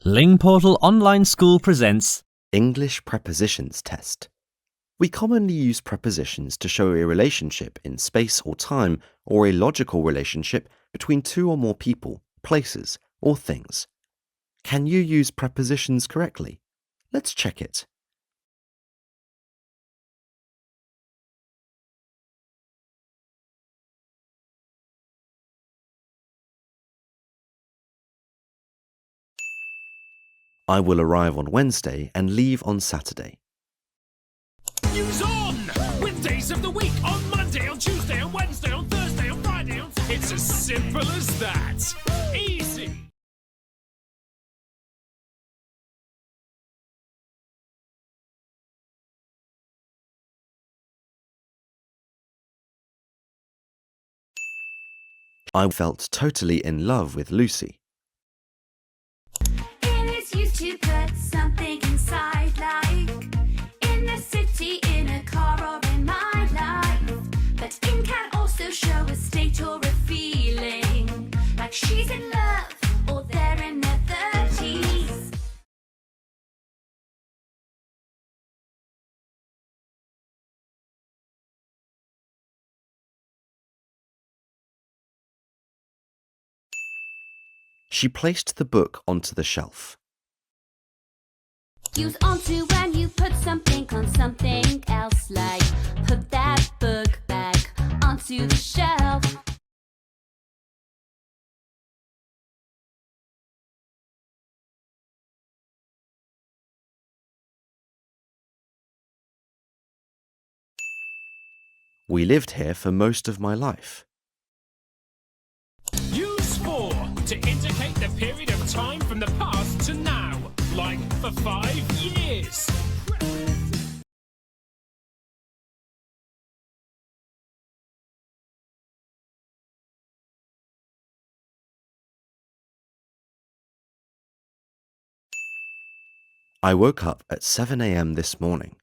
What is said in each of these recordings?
Lingportal Online School presents English Prepositions Test. We commonly use prepositions to show a relationship in space or time, or a logical relationship between two or more people, places, or things. Can you use prepositions correctly? Let's check it. I will arrive on Wednesday and leave on Saturday. News on! With days of the week on Monday, on Tuesday, on Wednesday, on Thursday, on Friday, on... It's as simple as that. Easy. I felt totally in love with Lucy. It is used to put something inside, like in the city, in a car, or in my life. But in can also show a state or a feeling, like she's in love or they're in their 30s. She placed the book onto the shelf. Use onto when you put something on something else, like put that book back onto the shelf. We lived here for most of my life. Use for to indicate the period of time from the past to now, like for 5 years. I woke up at 7 a.m. this morning.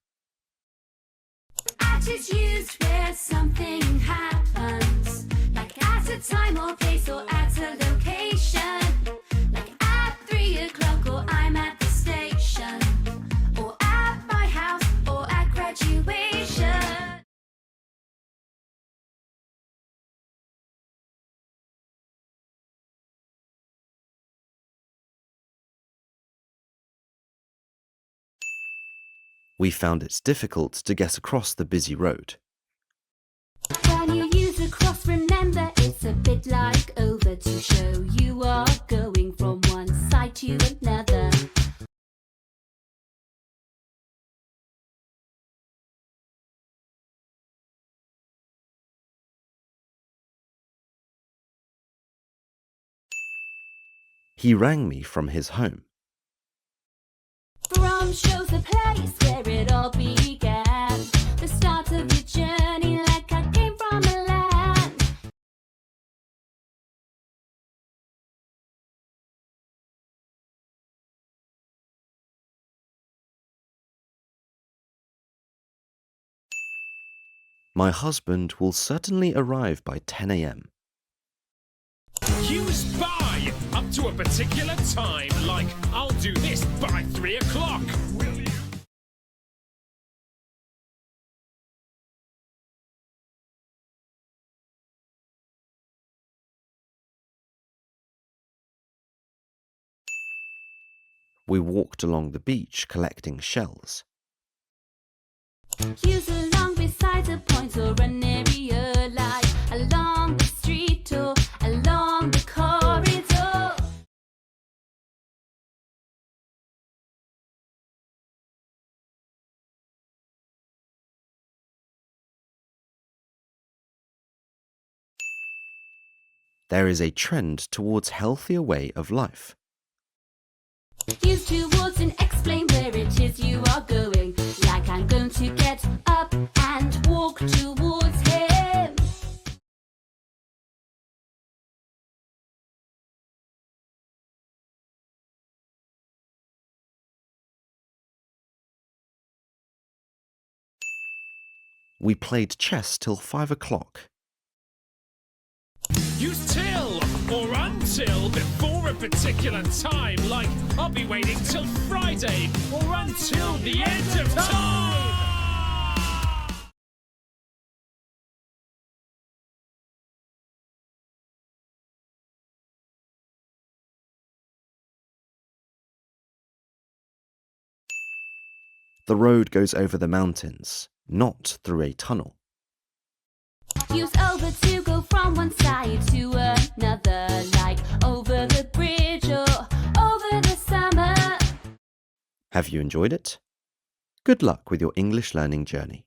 At is used where something happens, like at a time or place or at a location, like at 3 o'clock or I'm at the station, or at my house or at graduation. We found it difficult to get across the busy road. When you use across, remember it's a bit like over, to show you are going from one side to another. He rang me from his home. From shows the place where it all began, the start of your journey, like I came from a land. My husband will certainly arrive by 10 a.m. Use by up to a particular time, like I'll do this by 3 o'clock. Will you? We walked along the beach collecting shells. Use along beside a point or an area, like along the street or along the corridor. There is a trend towards healthier way of life. Use towards and explain where it is you are going, like I'm going to get up and walk towards him. We played chess till 5 o'clock. Use till or until before a particular time, like I'll be waiting till Friday or until the end of time. The road goes over the mountains, not through a tunnel. Use over to go from one side to another, like over the bridge or over the summer. Have you enjoyed it? Good luck with your English learning journey.